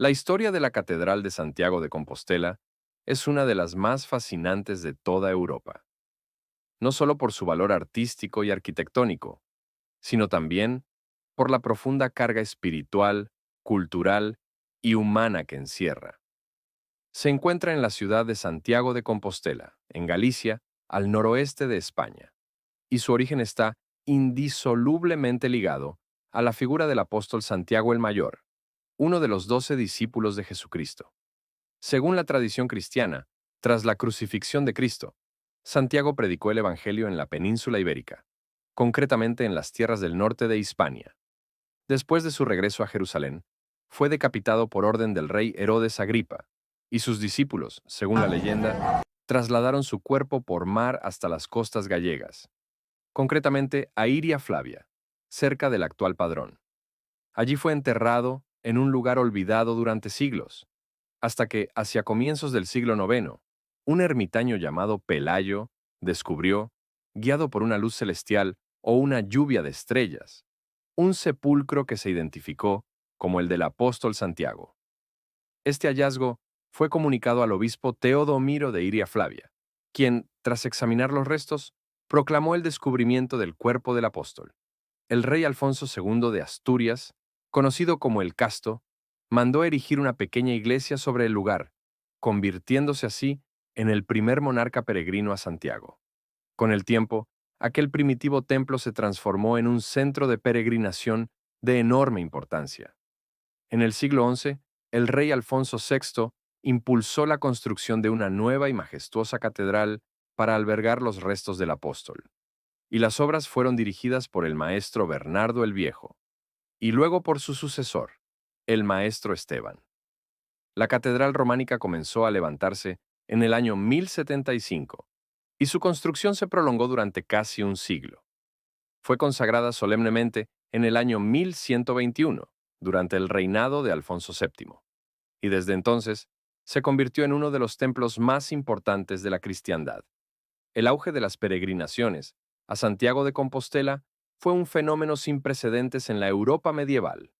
La historia de la Catedral de Santiago de Compostela es una de las más fascinantes de toda Europa, no solo por su valor artístico y arquitectónico, sino también por la profunda carga espiritual, cultural y humana que encierra. Se encuentra en la ciudad de Santiago de Compostela, en Galicia, al noroeste de España, y su origen está indisolublemente ligado a la figura del apóstol Santiago el Mayor, uno de los 12 discípulos de Jesucristo. Según la tradición cristiana, tras la crucifixión de Cristo, Santiago predicó el Evangelio en la península ibérica, concretamente en las tierras del norte de Hispania. Después de su regreso a Jerusalén, fue decapitado por orden del rey Herodes Agripa, y sus discípulos, según la leyenda, trasladaron su cuerpo por mar hasta las costas gallegas, concretamente a Iria Flavia, cerca del actual Padrón. Allí fue enterrado en un lugar olvidado durante siglos, hasta que, hacia comienzos del siglo IX, un ermitaño llamado Pelayo descubrió, guiado por una luz celestial o una lluvia de estrellas, un sepulcro que se identificó como el del apóstol Santiago. Este hallazgo fue comunicado al obispo Teodomiro de Iria Flavia, quien, tras examinar los restos, proclamó el descubrimiento del cuerpo del apóstol. El rey Alfonso II de Asturias, conocido como el Casto, mandó erigir una pequeña iglesia sobre el lugar, convirtiéndose así en el primer monarca peregrino a Santiago. Con el tiempo, aquel primitivo templo se transformó en un centro de peregrinación de enorme importancia. En el siglo XI, el rey Alfonso VI impulsó la construcción de una nueva y majestuosa catedral para albergar los restos del apóstol, y las obras fueron dirigidas por el maestro Bernardo el Viejo, y luego por su sucesor, el maestro Esteban. La catedral románica comenzó a levantarse en el año 1075, y su construcción se prolongó durante casi un siglo. Fue consagrada solemnemente en el año 1121, durante el reinado de Alfonso VII, y desde entonces se convirtió en uno de los templos más importantes de la cristiandad. El auge de las peregrinaciones a Santiago de Compostela fue un fenómeno sin precedentes en la Europa medieval.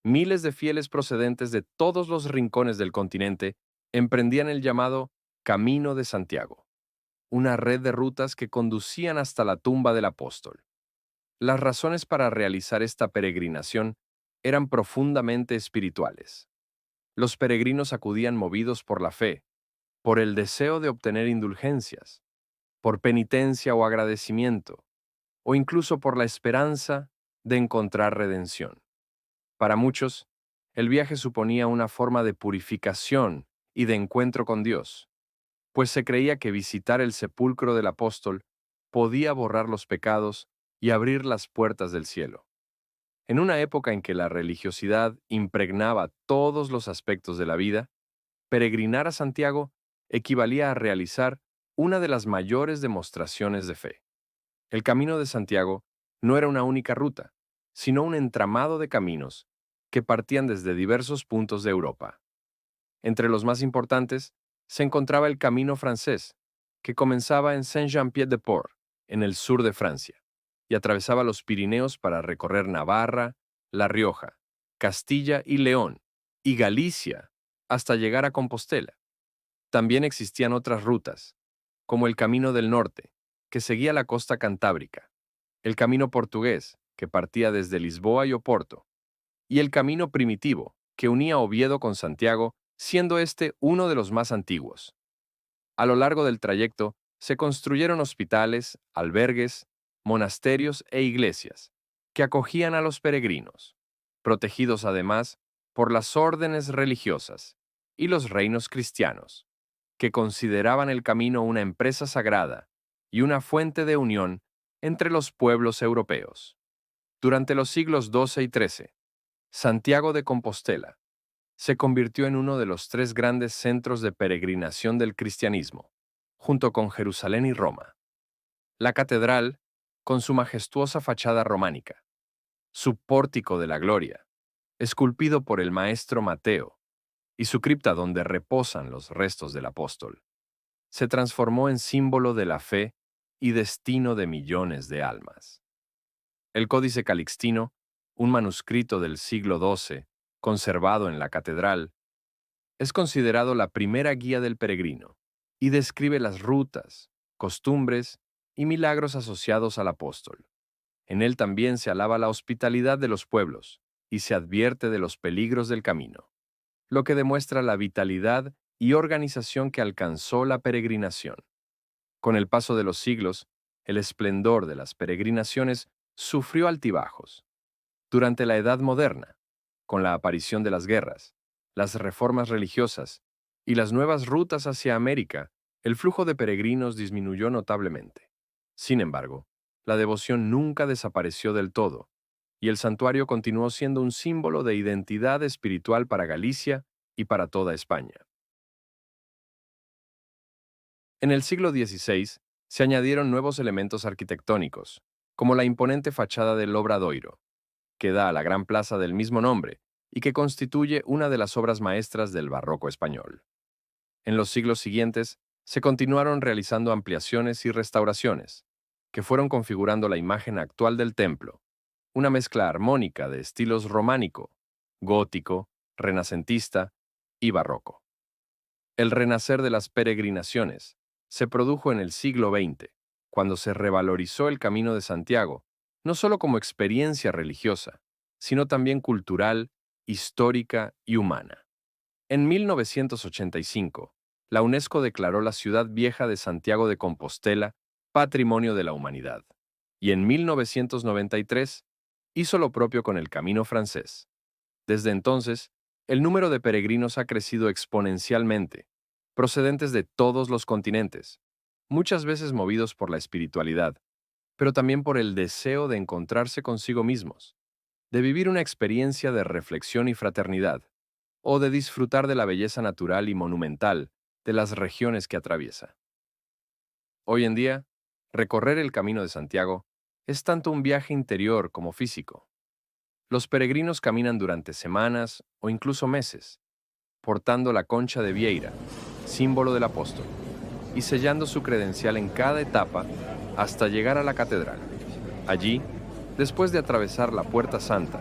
Miles de fieles procedentes de todos los rincones del continente emprendían el llamado Camino de Santiago, una red de rutas que conducían hasta la tumba del apóstol. Las razones para realizar esta peregrinación eran profundamente espirituales. Los peregrinos acudían movidos por la fe, por el deseo de obtener indulgencias, por penitencia o agradecimiento, o incluso por la esperanza de encontrar redención. Para muchos, el viaje suponía una forma de purificación y de encuentro con Dios, pues se creía que visitar el sepulcro del apóstol podía borrar los pecados y abrir las puertas del cielo. En una época en que la religiosidad impregnaba todos los aspectos de la vida, peregrinar a Santiago equivalía a realizar una de las mayores demostraciones de fe. El Camino de Santiago no era una única ruta, sino un entramado de caminos que partían desde diversos puntos de Europa. Entre los más importantes se encontraba el Camino francés, que comenzaba en Saint-Jean-Pied-de-Port, en el sur de Francia, y atravesaba los Pirineos para recorrer Navarra, La Rioja, Castilla y León, y Galicia, hasta llegar a Compostela. También existían otras rutas, como el Camino del Norte, que seguía la costa cantábrica, el Camino portugués, que partía desde Lisboa y Oporto, y el Camino primitivo, que unía Oviedo con Santiago, siendo este uno de los más antiguos. A lo largo del trayecto se construyeron hospitales, albergues, monasterios e iglesias, que acogían a los peregrinos, protegidos además por las órdenes religiosas y los reinos cristianos, que consideraban el camino una empresa sagrada y una fuente de unión entre los pueblos europeos. Durante los siglos XII y XIII, Santiago de Compostela se convirtió en uno de los tres grandes centros de peregrinación del cristianismo, junto con Jerusalén y Roma. La catedral, con su majestuosa fachada románica, su pórtico de la gloria, esculpido por el maestro Mateo, y su cripta donde reposan los restos del apóstol, se transformó en símbolo de la fe y destino de millones de almas. El Códice Calixtino, un manuscrito del siglo XII, conservado en la catedral, es considerado la primera guía del peregrino y describe las rutas, costumbres y milagros asociados al apóstol. En él también se alaba la hospitalidad de los pueblos y se advierte de los peligros del camino, lo que demuestra la vitalidad y organización que alcanzó la peregrinación. Con el paso de los siglos, el esplendor de las peregrinaciones sufrió altibajos. Durante la Edad Moderna, con la aparición de las guerras, las reformas religiosas y las nuevas rutas hacia América, el flujo de peregrinos disminuyó notablemente. Sin embargo, la devoción nunca desapareció del todo, y el santuario continuó siendo un símbolo de identidad espiritual para Galicia y para toda España. En el siglo XVI se añadieron nuevos elementos arquitectónicos, como la imponente fachada del Obradoiro, que da a la gran plaza del mismo nombre y que constituye una de las obras maestras del barroco español. En los siglos siguientes, se continuaron realizando ampliaciones y restauraciones, que fueron configurando la imagen actual del templo, una mezcla armónica de estilos románico, gótico, renacentista y barroco. El renacer de las peregrinaciones se produjo en el siglo XX, cuando se revalorizó el Camino de Santiago, no solo como experiencia religiosa, sino también cultural, histórica y humana. En 1985, la UNESCO declaró la ciudad vieja de Santiago de Compostela Patrimonio de la Humanidad, y en 1993 hizo lo propio con el Camino francés. Desde entonces, el número de peregrinos ha crecido exponencialmente, procedentes de todos los continentes, muchas veces movidos por la espiritualidad, pero también por el deseo de encontrarse consigo mismos, de vivir una experiencia de reflexión y fraternidad, o de disfrutar de la belleza natural y monumental de las regiones que atraviesa. Hoy en día, recorrer el Camino de Santiago es tanto un viaje interior como físico. Los peregrinos caminan durante semanas o incluso meses, portando la concha de Vieira, símbolo del apóstol, y sellando su credencial en cada etapa hasta llegar a la catedral. Allí, después de atravesar la Puerta Santa,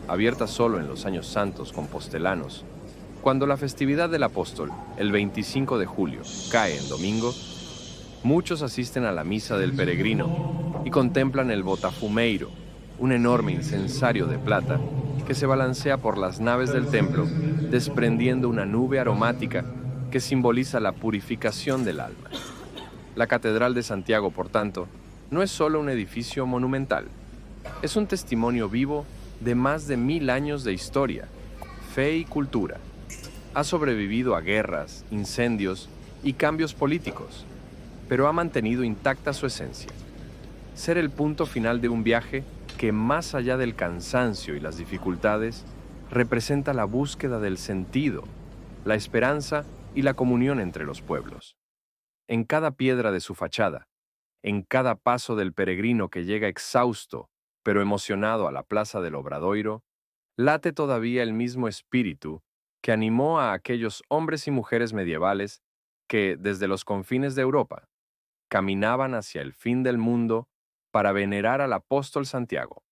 abierta solo en los años santos compostelanos, cuando la festividad del apóstol, el 25 de julio, cae en domingo, muchos asisten a la misa del peregrino y contemplan el Botafumeiro, un enorme incensario de plata que se balancea por las naves del templo, desprendiendo una nube aromática que simboliza la purificación del alma. La Catedral de Santiago, por tanto, no es solo un edificio monumental, es un testimonio vivo de más de 1000 años de historia, fe y cultura. Ha sobrevivido a guerras, incendios y cambios políticos, pero ha mantenido intacta su esencia. Ser el punto final de un viaje que, más allá del cansancio y las dificultades, representa la búsqueda del sentido, la esperanza y la comunión entre los pueblos. En cada piedra de su fachada, en cada paso del peregrino que llega exhausto, pero emocionado a la plaza del Obradoiro, late todavía el mismo espíritu que animó a aquellos hombres y mujeres medievales que, desde los confines de Europa, caminaban hacia el fin del mundo para venerar al apóstol Santiago.